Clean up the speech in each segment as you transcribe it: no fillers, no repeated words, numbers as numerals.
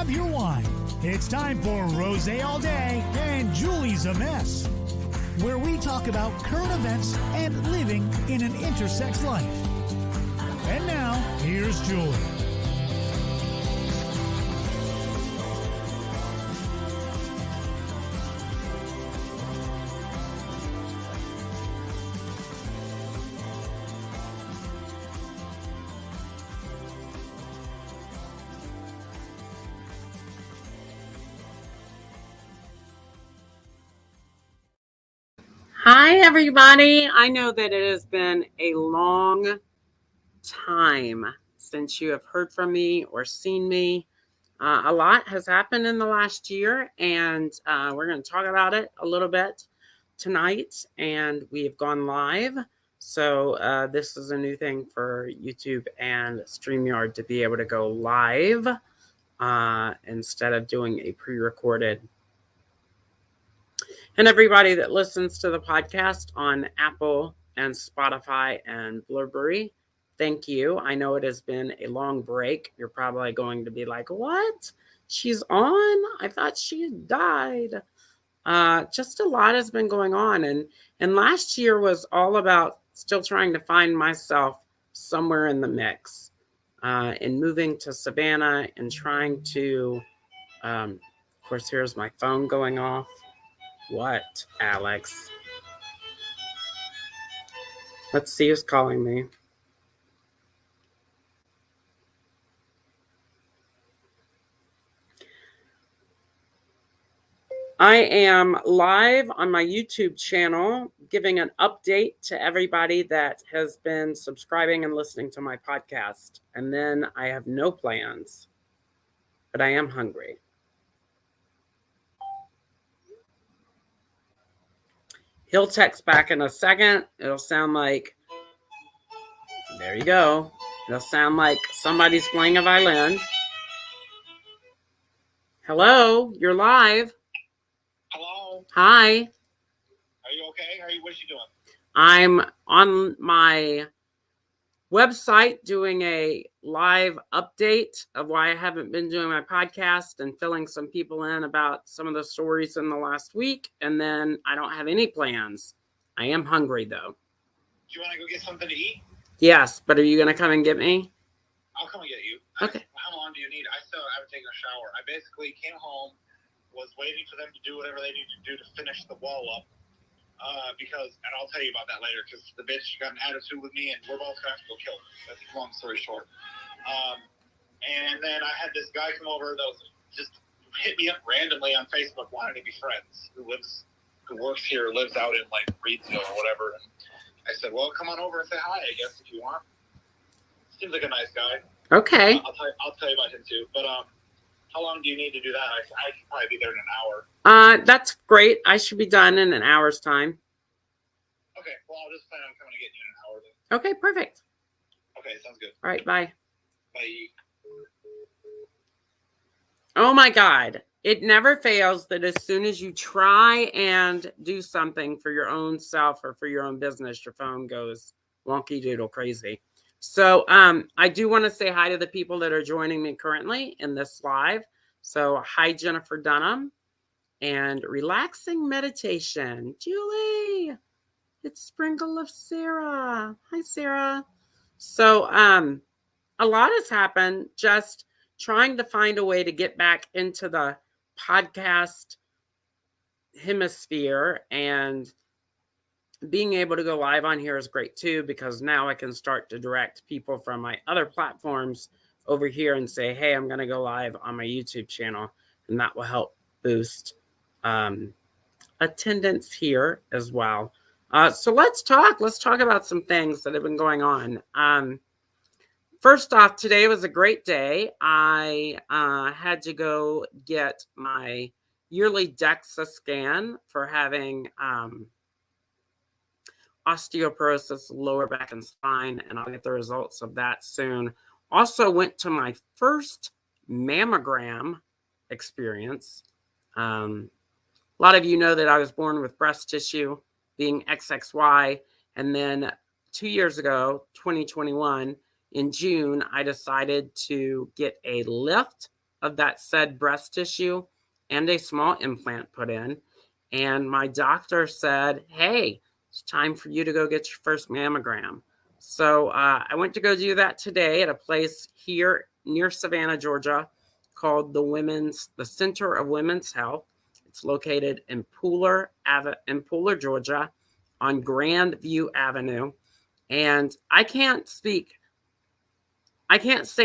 grab your wine. It's time for Rosé All Day and Juleigh's a Mess, where we talk about current events and living in an intersex life. And now, here's Juleigh. Hi, everybody. I know that it has been a long time since you have heard from me or seen me. A lot has happened in the last year, and we're going to talk about it a little bit tonight. And we have gone live. So this is a new thing for YouTube and StreamYard to be able to go live instead of doing a pre-recorded. And everybody that listens to the podcast on Apple and Spotify and Blueberry, thank you. I know it has been a long break. You're probably going to be like, what? She's on? I thought she had died. Just a lot has been going on. And last year was all about still trying to find myself somewhere in the mix. In moving to Savannah and trying to, of course, here's my phone going off. What, Alex? Let's see who's calling me. I am live on my YouTube channel giving an update to everybody that has been subscribing and listening to my podcast. And then I have no plans, but I am hungry. He'll text back in a second. It'll sound like, there you go. It'll sound like somebody's playing a violin. Hello, you're live. Hello. Hi. Are you okay? What are you doing? I'm on my website doing a live update of why I haven't been doing my podcast and filling some people in about some of the stories in the last week. And then I don't have any plans. I am hungry, though. Do you want to go get something to eat? Yes, but are you going to come and get me? I'll come and get you. Okay. How long do you need? I still haven't taken a shower. I basically came home, was waiting for them to do whatever they need to do to finish the wall up. Because, and I'll tell you about that later, because the bitch got an attitude with me, and we're both going to have to go kill her. That's a long story short. And then I had this guy come over that was just hit me up randomly on Facebook, wanting to be friends, who works here, lives out in like Reedsville or whatever. And I said, well, come on over and say hi, I guess, if you want. Seems like a nice guy. Okay. I'll tell you about him too. But how long do you need to do that? I could probably be there in an hour. That's great. I should be done in an hour's time. Okay. Well, I'll just plan on coming to get you in an hour then. Okay, perfect. Okay, sounds good. All right, bye. Bye. Oh my God. It never fails that as soon as you try and do something for your own self or for your own business, your phone goes wonky doodle crazy. So I do want to say hi to the people that are joining me currently in this live. So hi, Jennifer Dunham and Relaxing Meditation. Juleigh, it's Sprinkle of Sarah. Hi, Sarah. So a lot has happened, just trying to find a way to get back into the podcast hemisphere, and being able to go live on here is great too, because now I can start to direct people from my other platforms over here and say, hey, I'm going to go live on my YouTube channel, and that will help boost attendance here as well. So let's talk about some things that have been going on. First off, today was a great day. I had to go get my yearly DEXA scan for having osteoporosis, lower back and spine, and I'll get the results of that soon. Also went to my first mammogram experience. A lot of you know that I was born with breast tissue being XXY, and then 2 years ago, 2021, in June, I decided to get a lift of that said breast tissue and a small implant put in. And my doctor said, hey, it's time for you to go get your first mammogram. So I went to go do that today at a place here near Savannah, Georgia, called the Center of Women's Health. It's located in Pooler, Georgia, on Grandview Avenue. And I can't say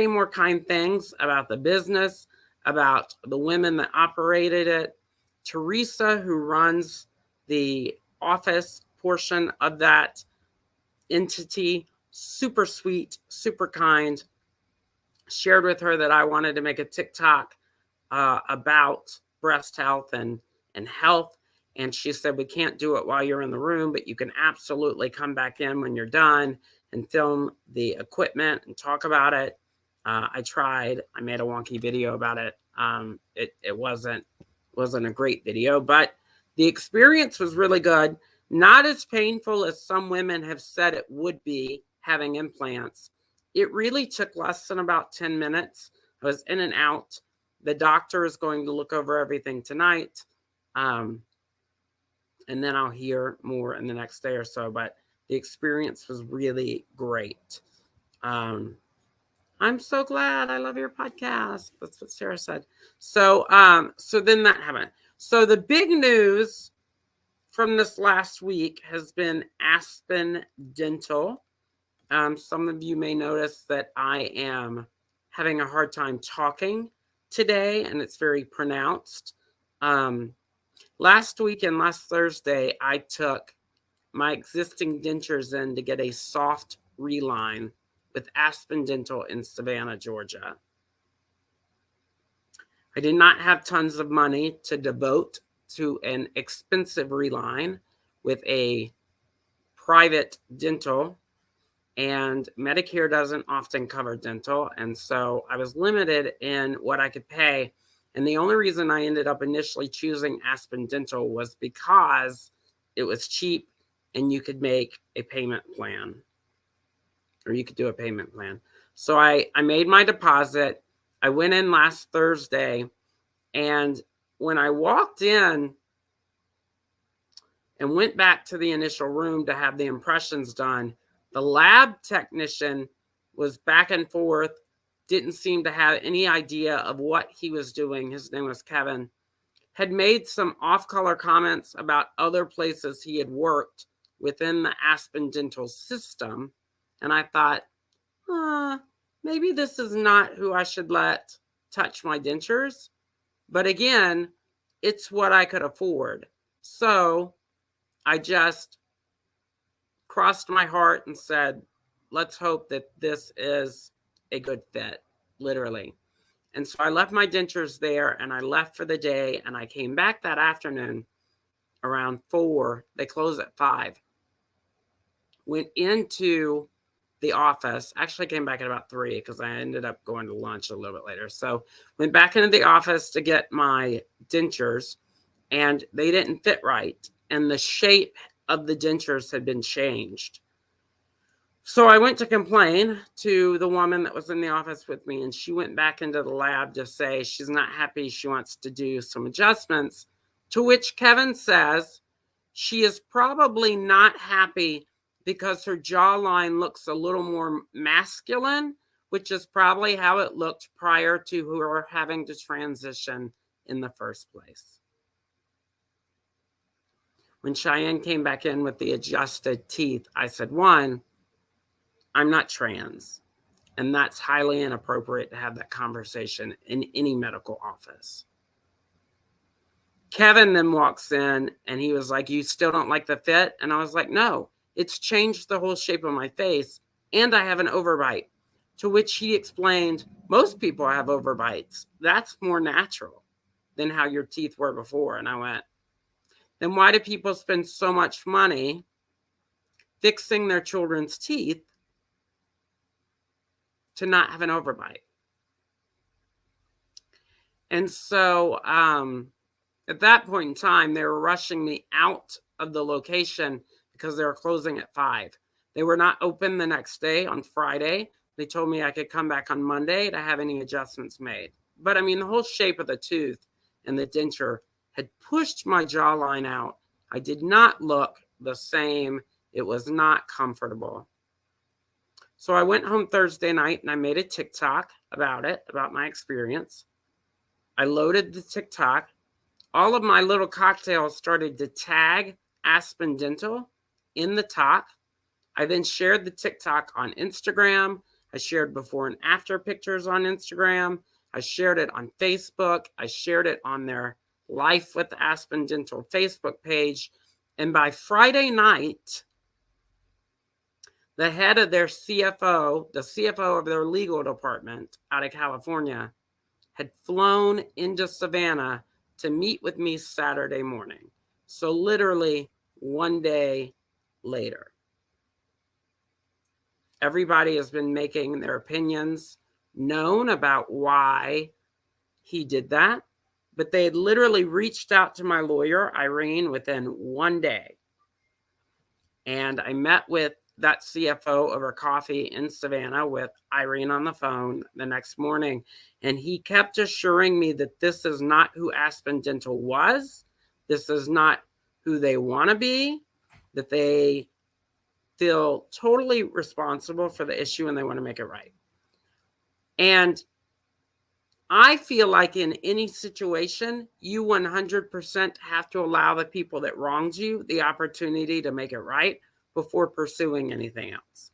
more kind things about the business, about the women that operated it. Teresa, who runs the office portion of that entity, super sweet, super kind. Shared with her that I wanted to make a TikTok about breast health and health. And she said, we can't do it while you're in the room, but you can absolutely come back in when you're done and film the equipment and talk about it. I tried. I made a wonky video about it. It wasn't a great video, but the experience was really good. Not as painful as some women have said it would be having implants. It really took less than about 10 minutes. I was in and out. The doctor is going to look over everything tonight. And then I'll hear more in the next day or so. But the experience was really great. I'm so glad. I love your podcast. That's what Sarah said. So then that happened. So the big news from this last week has been Aspen Dental. Some of you may notice that I am having a hard time talking today, and it's very pronounced. Last week and last Thursday, I took my existing dentures in to get a soft reline with Aspen Dental in Savannah, Georgia. I did not have tons of money to devote to an expensive reline with a private dental, and Medicare doesn't often cover dental. And so I was limited in what I could pay. And the only reason I ended up initially choosing Aspen Dental was because it was cheap and you could make a payment plan, or you could do a payment plan. So I made my deposit. I went in last Thursday, and when I walked in and went back to the initial room to have the impressions done, the lab technician was back and forth, didn't seem to have any idea of what he was doing. His name was Kevin. Had made some off-color comments about other places he had worked within the Aspen Dental system. And I thought, maybe this is not who I should let touch my dentures. But again, it's what I could afford. So I just crossed my heart and said, let's hope that this is a good fit, literally. And so I left my dentures there and I left for the day, and I came back that afternoon around 4. They close at 5. Went into the office. Actually came back at about 3 because I ended up going to lunch a little bit later. So went back into the office to get my dentures, and they didn't fit right. And the shape of the dentures had been changed. So I went to complain to the woman that was in the office with me, and she went back into the lab to say she's not happy. She wants to do some adjustments, to which Kevin says she is probably not happy because her jawline looks a little more masculine, which is probably how it looked prior to her having to transition in the first place. When Cheyenne came back in with the adjusted teeth, I said, 1, I'm not trans, and that's highly inappropriate to have that conversation in any medical office. Kevin then walks in and he was like, you still don't like the fit? And I was like, no, it's changed the whole shape of my face, and I have an overbite. To which he explained, most people have overbites. That's more natural than how your teeth were before. And I went, then why do people spend so much money fixing their children's teeth to not have an overbite? And so at that point in time, they were rushing me out of the location because they were closing at 5. They were not open the next day on Friday. They told me I could come back on Monday to have any adjustments made. But I mean, the whole shape of the tooth and the denture had pushed my jawline out. I did not look the same. It was not comfortable. So I went home Thursday night and I made a TikTok about it, about my experience. I loaded the TikTok. All of my little cocktails started to tag Aspen Dental in the talk. I then shared the TikTok on Instagram. I shared before and after pictures on Instagram. I shared it on Facebook. I shared it on their Life with Aspen Dental Facebook page. And by Friday night, the head of their CFO, the CFO of their legal department out of California, had flown into Savannah to meet with me Saturday morning. So literally one day later. Everybody has been making their opinions known about why he did that, but they had literally reached out to my lawyer, Irene, within one day. And I met with that CFO over coffee in Savannah with Irene on the phone the next morning. And he kept assuring me that this is not who Aspen Dental was. This is not who they want to be, that they feel totally responsible for the issue and they want to make it right. And I feel like in any situation, you 100% have to allow the people that wronged you the opportunity to make it right before pursuing anything else.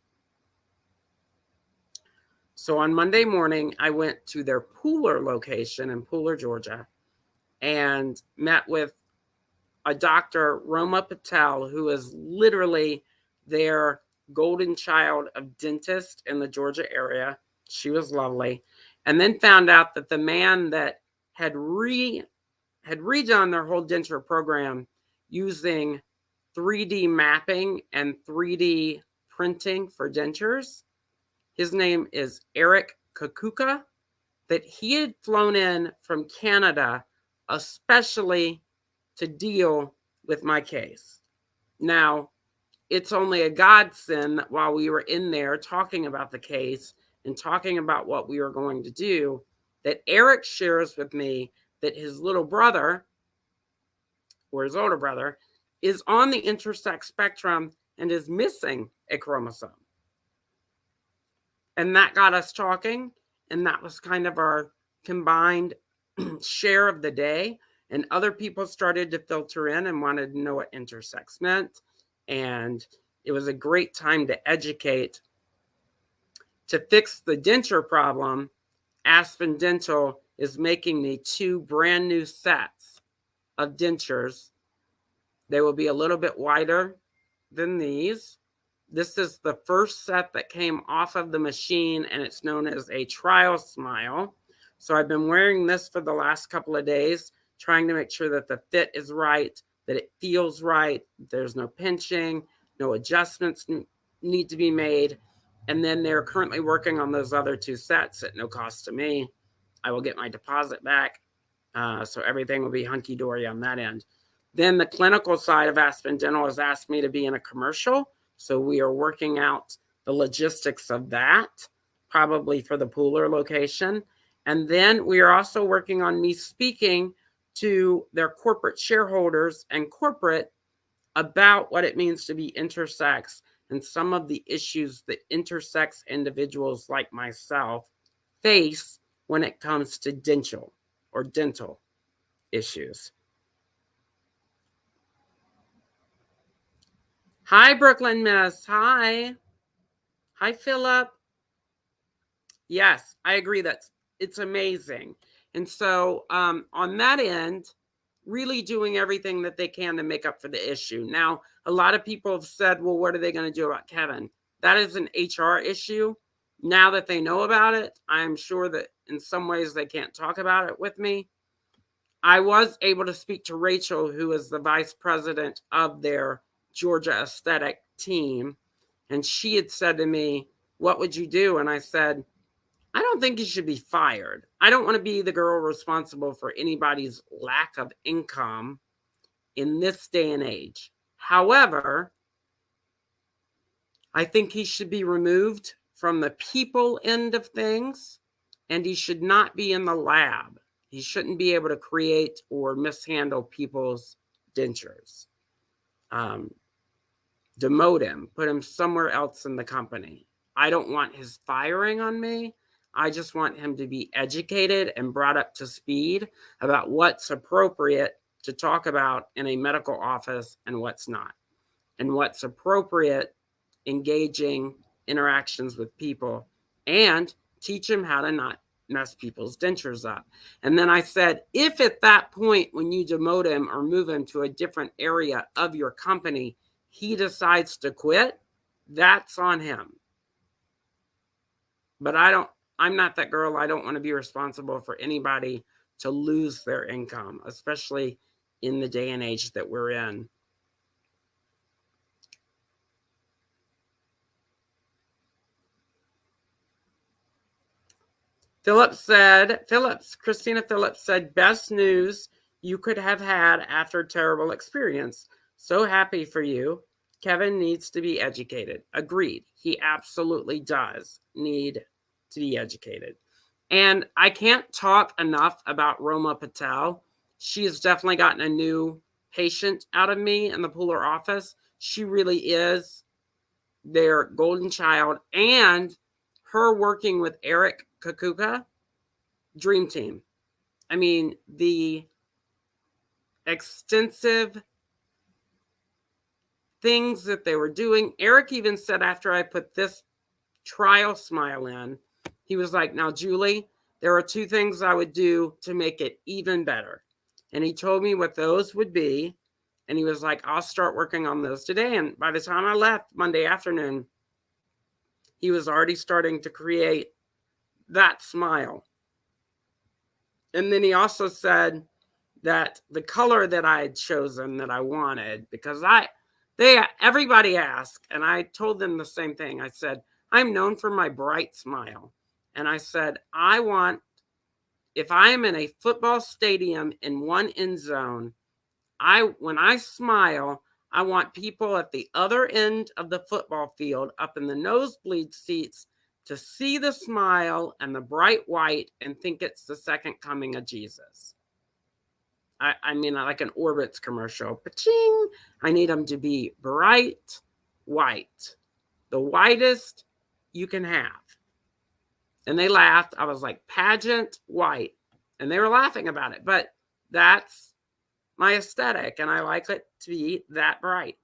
So on Monday morning, I went to their Pooler location in Pooler, Georgia, and met with a Dr. Roma Patel, who is literally their golden child of dentists in the Georgia area. She was lovely. And then found out that the man that had redone their whole denture program using 3D mapping and 3D printing for dentures, his name is Eric Kakuka, that he had flown in from Canada especially to deal with my case. Now, it's only a godsend that while we were in there talking about the case and talking about what we were going to do, that Eric shares with me that his little brother, or his older brother, is on the intersex spectrum and is missing a chromosome. And that got us talking, and that was kind of our combined share of the day. And other people started to filter in and wanted to know what intersex meant. And it was a great time to educate. To fix the denture problem, Aspen Dental is making me 2 brand new sets of dentures. They will be a little bit wider than these. This is the first set that came off of the machine, and it's known as a trial smile. So I've been wearing this for the last couple of days, trying to make sure that the fit is right, that it feels right, there's no pinching, no adjustments need to be made. And then they're currently working on those other 2 sets at no cost to me. I will get my deposit back. So everything will be hunky-dory on that end. Then the clinical side of Aspen Dental has asked me to be in a commercial. So we are working out the logistics of that, probably for the Pooler location. And then we are also working on me speaking to their corporate shareholders and corporate about what it means to be intersex and some of the issues that intersex individuals like myself face when it comes to dental issues. Hi, Brooklyn Miss. Hi, Philip. Yes, I agree. It's amazing. And so on that end, really doing everything that they can to make up for the issue. Now, a lot of people have said, well, what are they going to do about Kevin? That is an HR issue. Now that they know about it, I'm sure that in some ways they can't talk about it with me. I was able to speak to Rachel, who is the vice president of their Georgia aesthetic team. And she had said to me, what would you do? And I said, I don't think you should be fired. I don't want to be the girl responsible for anybody's lack of income in this day and age. However, I think he should be removed from the people end of things and he should not be in the lab. He shouldn't be able to create or mishandle people's dentures. Demote him, put him somewhere else in the company. I don't want his firing on me. I just want him to be educated and brought up to speed about what's appropriate to talk about in a medical office and what's not, and what's appropriate engaging interactions with people, and teach him how to not mess people's dentures up. And then I said, if at that point when you demote him or move him to a different area of your company, he decides to quit, that's on him. But I'm not that girl. I don't want to be responsible for anybody to lose their income, especially in the day and age that we're in. Christina Phillips said, best news you could have had after a terrible experience. So happy for you. Kevin needs to be educated. Agreed. He absolutely does need to be educated. And I can't talk enough about Roma Patel. She has definitely gotten a new patient out of me in the Pooler office. She really is their golden child. And her working with Eric Kakuka, dream team. I mean, the extensive things that they were doing. Eric even said after I put this trial smile in, he was like, now, Juleigh, there are 2 things I would do to make it even better. And he told me what those would be. And he was like, I'll start working on those today. And by the time I left Monday afternoon, he was already starting to create that smile. And then he also said that the color that I had chosen that I wanted, because everybody asked, and I told them the same thing. I said, I'm known for my bright smile. And I said, if I am in a football stadium in one end zone, when I smile, I want people at the other end of the football field up in the nosebleed seats to see the smile and the bright white and think it's the second coming of Jesus. I mean, like an Orbitz commercial. Pa-ching! I need them to be bright white, the whitest you can have. And they laughed. I was like, pageant white. And they were laughing about it. But that's my aesthetic, and I like it to be that bright.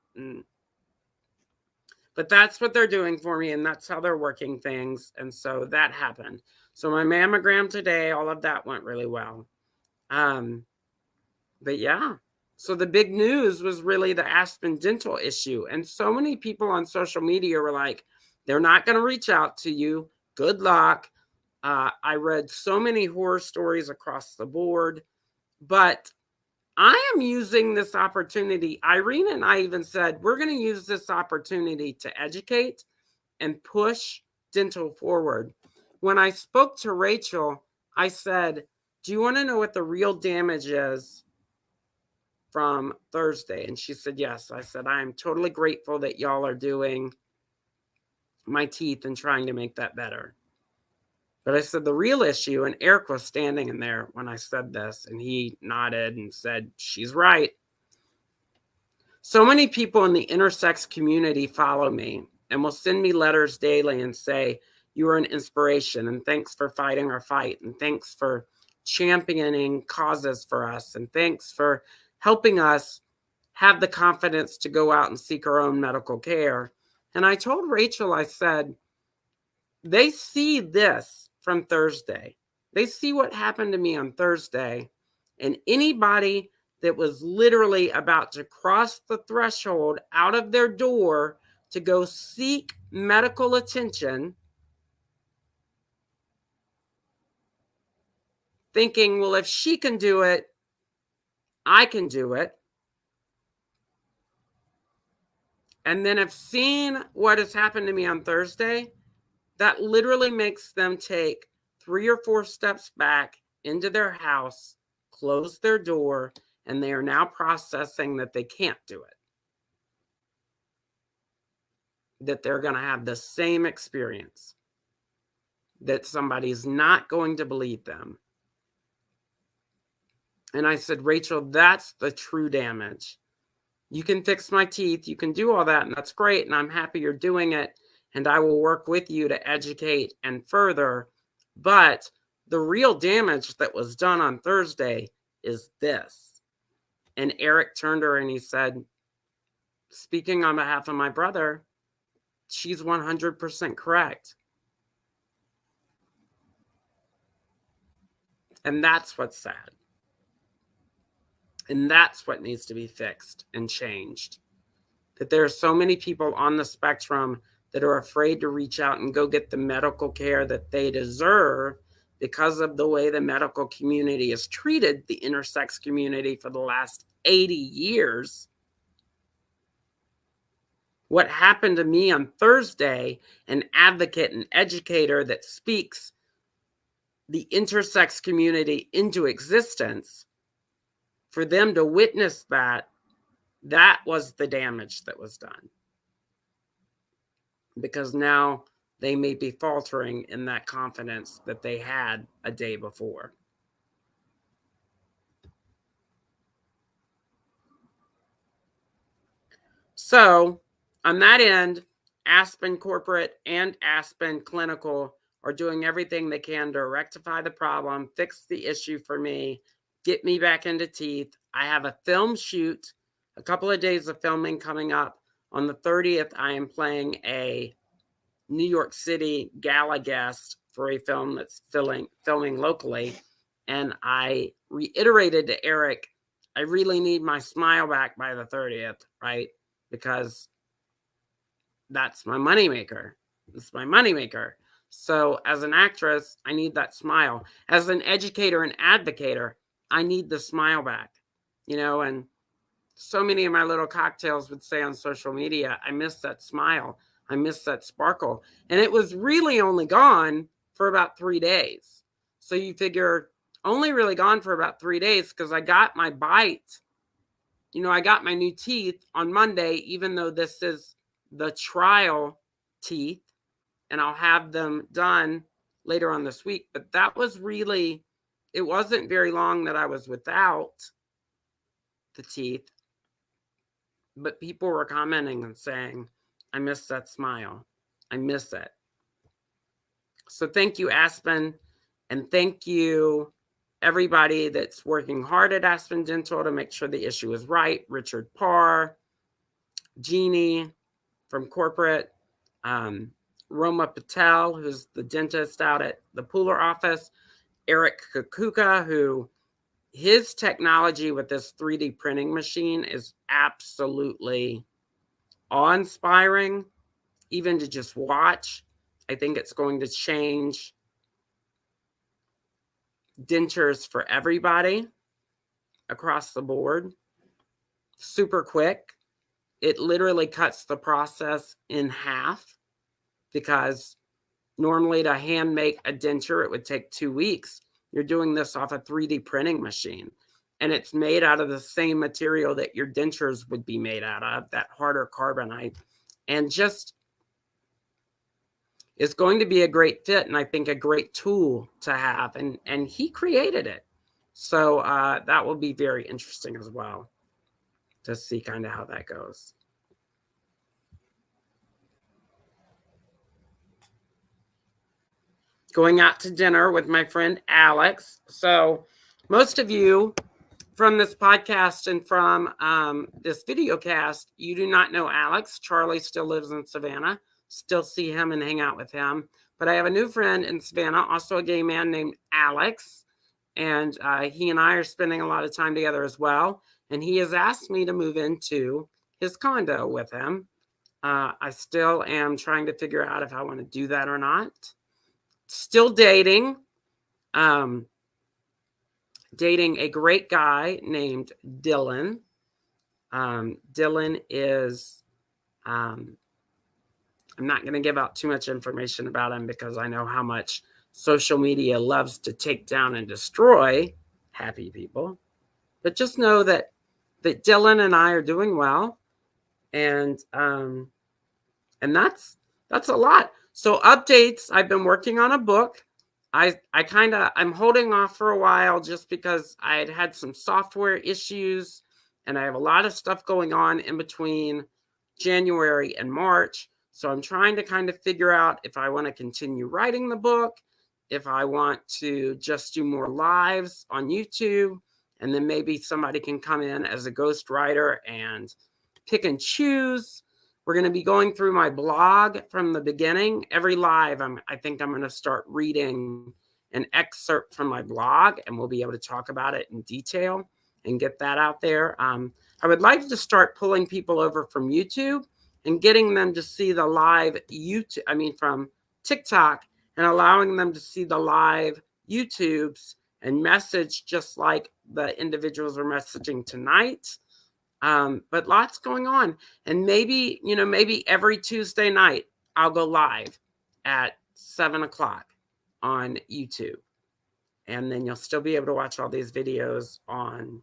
But that's what they're doing for me, and that's how they're working things. And so that happened. So my mammogram today, all of that went really well. But yeah, so the big news was really the Aspen dental issue. And so many people on social media were like, they're not going to reach out to you. Good luck. I read so many horror stories across the board, but I am using this opportunity. Irene and I even said, we're going to use this opportunity to educate and push dental forward. When I spoke to Rachel, I said, do you want to know what the real damage is from Thursday? And she said, yes. I said, I am totally grateful that y'all are doing my teeth and trying to make that better. But I said, the real issue, and Eric was standing in there when I said this, and he nodded and said, she's right. So many people in the intersex community follow me and will send me letters daily and say, you are an inspiration, and thanks for fighting our fight, and thanks for championing causes for us, and thanks for helping us have the confidence to go out and seek our own medical care. And I told Rachel, I said, they see this from Thursday. They see what happened to me on Thursday, and anybody that was literally about to cross the threshold out of their door to go seek medical attention, thinking, well, if she can do it, I can do it. And then have seen what has happened to me on Thursday, that literally makes them take 3 or 4 steps back into their house, close their door, and they are now processing that they can't do it. That they're going to have the same experience. that somebody's not going to believe them. And I said, Rachel, that's the true damage. You can fix my teeth. You can do all that, and that's great. And I'm happy you're doing it. And I will work with you to educate and further. But the real damage that was done on Thursday is this. And Eric turned to her and he said, speaking on behalf of my brother, she's 100% correct. And that's what's sad. And that's what needs to be fixed and changed. That there are so many people on the spectrum that are afraid to reach out and go get the medical care that they deserve because of the way the medical community has treated the intersex community for the last 80 years. What happened to me on Thursday, an advocate and educator that speaks the intersex community into existence, for them to witness that, that was the damage that was done. Because now they may be faltering in that confidence that they had a day before. So on that end, Aspen Corporate and Aspen Clinical are doing everything they can to rectify the problem, fix the issue for me, get me back into teeth. I have a film shoot, a couple of days of filming coming up. On the 30th, I am playing a New York City gala guest for a film that's filming locally. And I reiterated to Eric, I really need my smile back by the 30th, right? Because that's my moneymaker. It's my moneymaker. So as an actress, I need that smile. As an educator and advocator, I need the smile back, you know, and so many of my little cocktails would say on social media, I miss that smile. I miss that sparkle. And it was really only gone for about 3 days. So you figure only really gone for about 3 days because I got my bite. You know, I got my new teeth on Monday, even though this is the trial teeth, and I'll have them done later on this week. But that was really, it wasn't very long that I was without the teeth. But people were commenting and saying, I miss that smile. I miss it. So thank you, Aspen. And thank you, everybody that's working hard at Aspen Dental to make sure the issue is right. Richard Parr, Jeannie from corporate, Roma Patel, who's the dentist out at the Pooler office, Eric Kukuka, who his technology with this 3D printing machine is absolutely awe-inspiring, even to just watch. I think it's going to change dentures for everybody across the board. Super quick. It literally cuts the process in half, because normally to hand make a denture, it would take 2 weeks. You're doing this off a 3D printing machine, and it's made out of the same material that your dentures would be made out of, that harder carbonite, and just is going to be a great fit, and I think a great tool to have, and he created it. So that will be very interesting as well to see kind of how that goes. Going out to dinner with my friend Alex. So most of you from this podcast and from this video cast, you do not know Alex. Charlie still lives in Savannah. Still see him and hang out with him. But I have a new friend in Savannah, also a gay man named Alex. And he and I are spending a lot of time together as well. And he has asked me to move into his condo with him. I still am trying to figure out if I want to do that or not. Still dating. Dating a great guy named Dylan. Dylan is, I'm not going to give out too much information about him because I know how much social media loves to take down and destroy happy people. But just know that Dylan and I are doing well. And that's a lot. So updates, I've been working on a book. I'm holding off for a while just because I had some software issues and I have a lot of stuff going on in between January and March. So I'm trying to kind of figure out if I want to continue writing the book, if I want to just do more lives on YouTube, and then maybe somebody can come in as a ghostwriter and pick and choose. We're going to be going through my blog from the beginning. Every live, I think I'm going to start reading an excerpt from my blog, and we'll be able to talk about it in detail and get that out there. I would like to start pulling people over from YouTube and getting them to see the live from TikTok, and allowing them to see the live YouTubes and message just like the individuals are messaging tonight. But lots going on. And maybe every Tuesday night I'll go live at 7:00 on YouTube. And then you'll still be able to watch all these videos on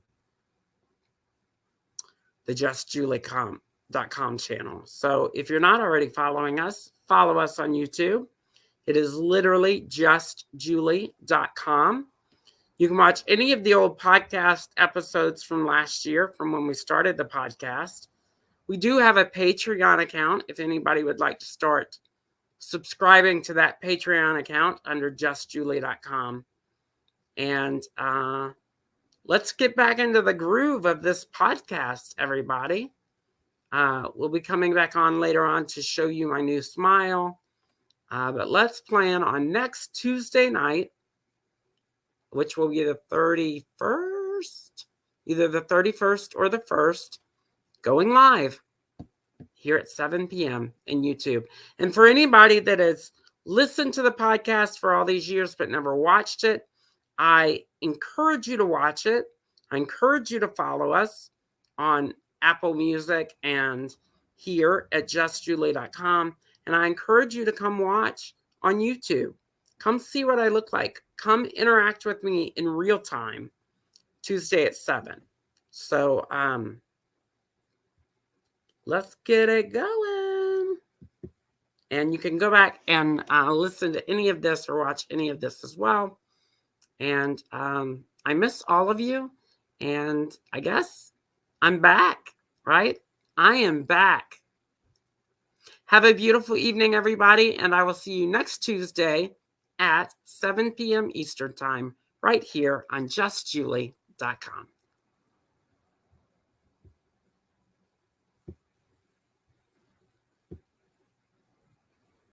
the justjuleigh.com channel. So if you're not already following us, follow us on YouTube. It is literally justjuleigh.com. You can watch any of the old podcast episodes from last year, from when we started the podcast. We do have a Patreon account if anybody would like to start subscribing to that Patreon account under justjuleigh.com. And let's get back into the groove of this podcast, everybody. We'll be coming back on later on to show you my new smile. But let's plan on next Tuesday night, which will be the 31st, either the 31st or the 1st, going live here at 7 p.m. in YouTube. And for anybody that has listened to the podcast for all these years but never watched it, I encourage you to watch it. I encourage you to follow us on Apple Music and here at justjuleigh.com. And I encourage you to come watch on YouTube. Come see what I look like. Come interact with me in real time, Tuesday at 7. So let's get it going. And you can go back and listen to any of this or watch any of this as well. And I miss all of you. And I guess I'm back, right? I am back. Have a beautiful evening, everybody. And I will see you next Tuesday at 7 p.m. Eastern Time, right here on justjuleigh.com.